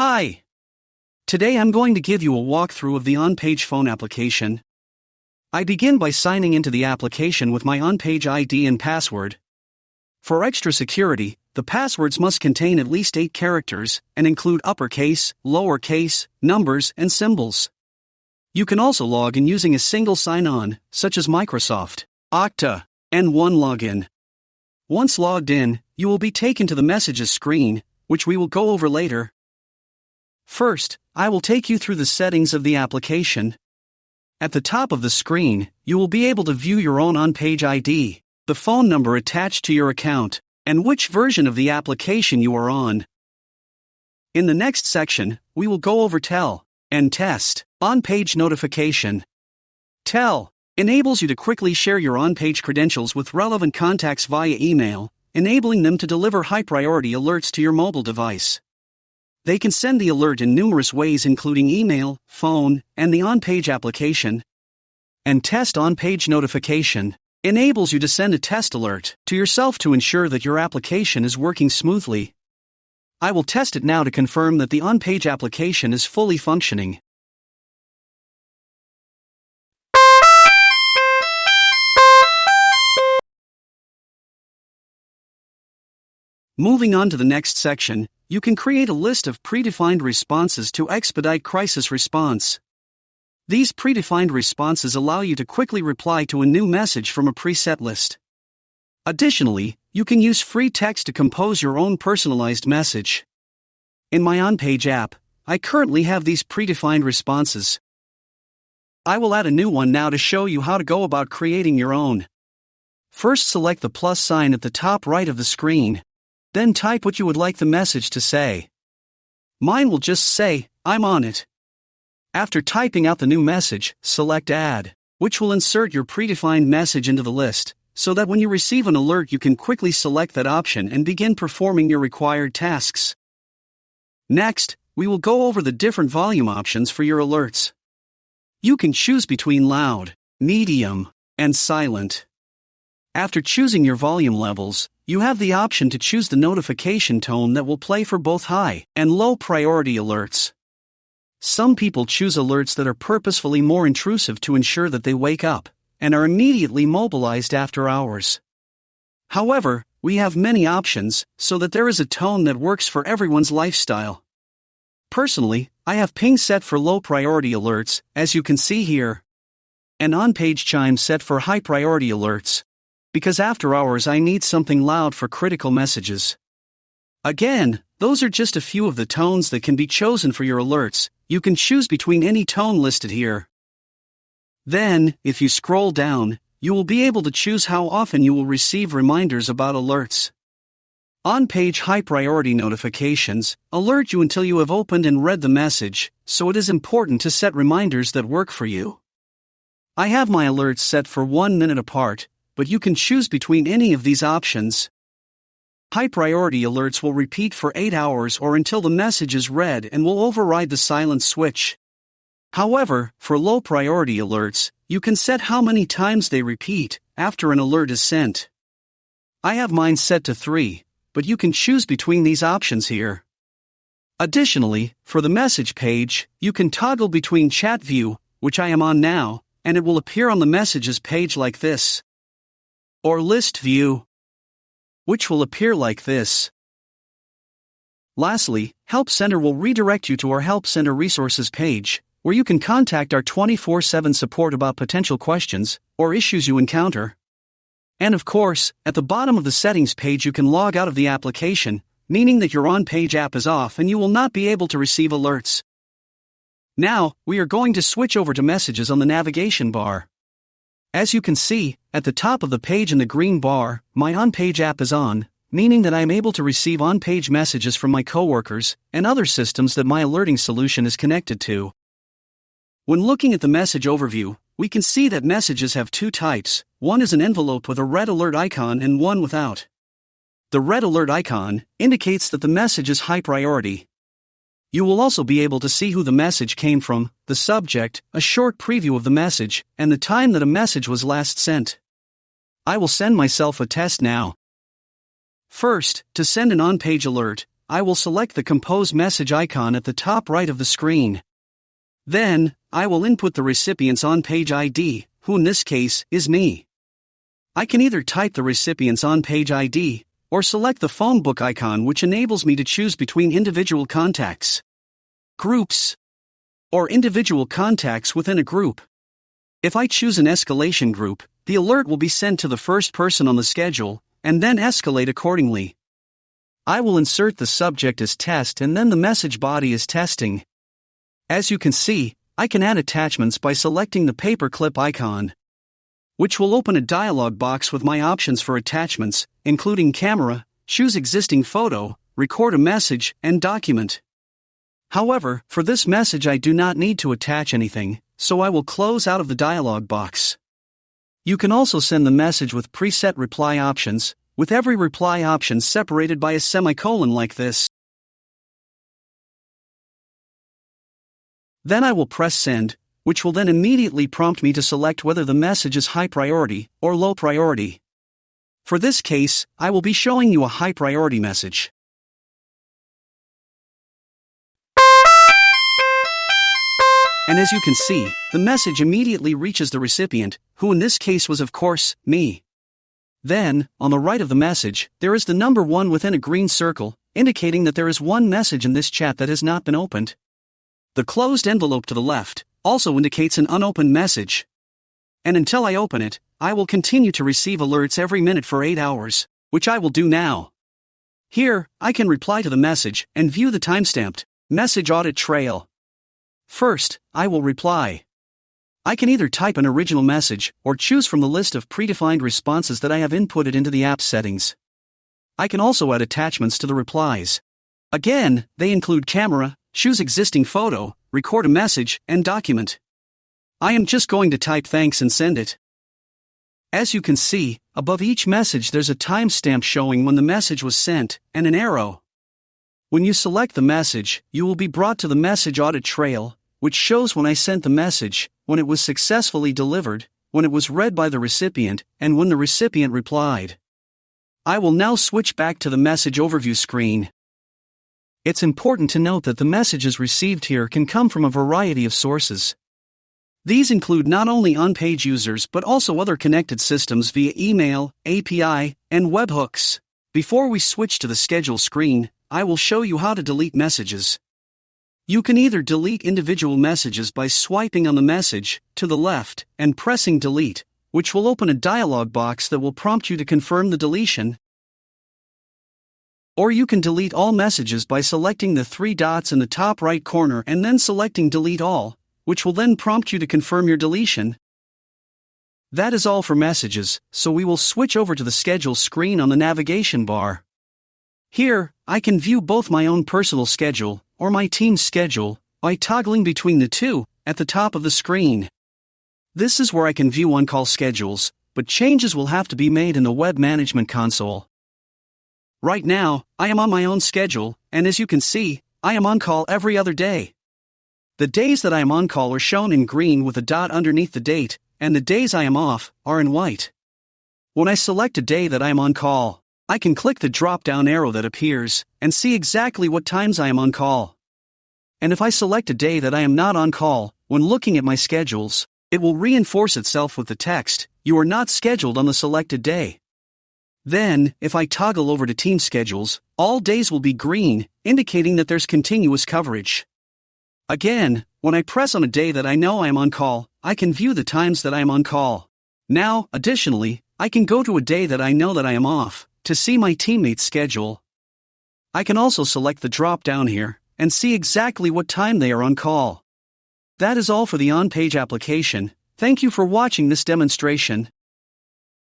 Hi! Today I'm going to give you a walkthrough of the OnPage Phone application. I begin by signing into the application with my OnPage ID and password. For extra security, the passwords must contain at least 8 characters and include uppercase, lowercase, numbers, and symbols. You can also log in using a single sign-on, such as Microsoft, Okta, and OneLogin. Once logged in, you will be taken to the Messages screen, which we will go over later. First, I will take you through the settings of the application. At the top of the screen, you will be able to view your own OnPage ID, the phone number attached to your account, and which version of the application you are on. In the next section, we will go over Tell and Test OnPage notification. Tell enables you to quickly share your OnPage credentials with relevant contacts via email, enabling them to deliver high-priority alerts to your mobile device. They can send the alert in numerous ways including email, phone, and the OnPage application. And Test OnPage notification enables you to send a test alert to yourself to ensure that your application is working smoothly. I will test it now to confirm that the OnPage application is fully functioning. Moving on to the next section, you can create a list of predefined responses to expedite crisis response. These predefined responses allow you to quickly reply to a new message from a preset list. Additionally, you can use free text to compose your own personalized message. In my OnPage app, I currently have these predefined responses. I will add a new one now to show you how to go about creating your own. First, select the plus sign at the top right of the screen. Then type what you would like the message to say. Mine will just say, "I'm on it." After typing out the new message, select Add, which will insert your predefined message into the list, so that when you receive an alert you can quickly select that option and begin performing your required tasks. Next, we will go over the different volume options for your alerts. You can choose between loud, medium, and silent. After choosing your volume levels, you have the option to choose the notification tone that will play for both high and low priority alerts. Some people choose alerts that are purposefully more intrusive to ensure that they wake up and are immediately mobilized after hours. However, we have many options so that there is a tone that works for everyone's lifestyle. Personally, I have ping set for low priority alerts, as you can see here, and OnPage chime set for high priority alerts, because after hours I need something loud for critical messages. Again, those are just a few of the tones that can be chosen for your alerts. You can choose between any tone listed here. Then, if you scroll down, you will be able to choose how often you will receive reminders about alerts. OnPage high priority notifications alert you until you have opened and read the message, so it is important to set reminders that work for you. I have my alerts set for 1 minute apart, but you can choose between any of these options. High priority alerts will repeat for 8 hours or until the message is read and will override the silent switch. However, for low priority alerts, you can set how many times they repeat after an alert is sent. I have mine set to 3, but you can choose between these options here. Additionally, for the message page, you can toggle between chat view, which I am on now, and it will appear on the messages page like this, or list view, which will appear like this. Lastly, Help Center will redirect you to our Help Center resources page, where you can contact our 24/7 support about potential questions or issues you encounter. And of course, at the bottom of the settings page you can log out of the application, meaning that your OnPage app is off and you will not be able to receive alerts. Now, we are going to switch over to messages on the navigation bar. As you can see, at the top of the page in the green bar, my OnPage app is on, meaning that I am able to receive OnPage messages from my coworkers and other systems that my alerting solution is connected to. When looking at the message overview, we can see that messages have 2 types. One is an envelope with a red alert icon and one without. The red alert icon indicates that the message is high priority. You will also be able to see who the message came from, the subject, a short preview of the message, and the time that a message was last sent. I will send myself a test now. First, to send an OnPage alert, I will select the Compose message icon at the top right of the screen. Then, I will input the recipient's on-page ID, who in this case is me. I can either type the recipient's on-page ID, or select the phone book icon, which enables me to choose between individual contacts, groups, or individual contacts within a group. If I choose an escalation group, the alert will be sent to the first person on the schedule, and then escalate accordingly. I will insert the subject as test and then the message body as testing. As you can see, I can add attachments by selecting the paperclip icon, which will open a dialog box with my options for attachments, including camera, choose existing photo, record a message, and document. However, for this message I do not need to attach anything, so I will close out of the dialog box. You can also send the message with preset reply options, with every reply option separated by a semicolon like this. Then I will press send, which will then immediately prompt me to select whether the message is high priority or low priority. For this case, I will be showing you a high priority message. And as you can see, the message immediately reaches the recipient, who in this case was of course, me. Then, on the right of the message, there is the number 1 within a green circle, indicating that there is one message in this chat that has not been opened. The closed envelope to the left also indicates an unopened message. And until I open it, I will continue to receive alerts every minute for 8 hours, which I will do now. Here, I can reply to the message and view the timestamped message audit trail. First, I will reply. I can either type an original message or choose from the list of predefined responses that I have inputted into the app settings. I can also add attachments to the replies. Again, they include camera, choose existing photo, record a message, and document. I am just going to type thanks and send it. As you can see, above each message there's a timestamp showing when the message was sent, and an arrow. When you select the message, you will be brought to the message audit trail, which shows when I sent the message, when it was successfully delivered, when it was read by the recipient, and when the recipient replied. I will now switch back to the message overview screen. It's important to note that the messages received here can come from a variety of sources. These include not only OnPage users but also other connected systems via email, API, and webhooks. Before we switch to the schedule screen, I will show you how to delete messages. You can either delete individual messages by swiping on the message to the left and pressing delete, which will open a dialog box that will prompt you to confirm the deletion. Or you can delete all messages by selecting the 3 dots in the top right corner and then selecting delete all, which will then prompt you to confirm your deletion. That is all for messages, so we will switch over to the schedule screen on the navigation bar. Here, I can view both my own personal schedule or my team's schedule by toggling between the two at the top of the screen. This is where I can view on-call schedules, but changes will have to be made in the web management console. Right now, I am on my own schedule, and as you can see, I am on call every other day. The days that I am on call are shown in green with a dot underneath the date, and the days I am off are in white. When I select a day that I am on call, I can click the drop-down arrow that appears and see exactly what times I am on call. And if I select a day that I am not on call, when looking at my schedules, it will reinforce itself with the text, "You are not scheduled on the selected day." Then, if I toggle over to team schedules, all days will be green, indicating that there's continuous coverage. Again, when I press on a day that I know I am on call, I can view the times that I am on call. Now, additionally, I can go to a day that I know that I am off, to see my teammates' schedule. I can also select the drop-down here, and see exactly what time they are on call. That is all for the OnPage application. Thank you for watching this demonstration.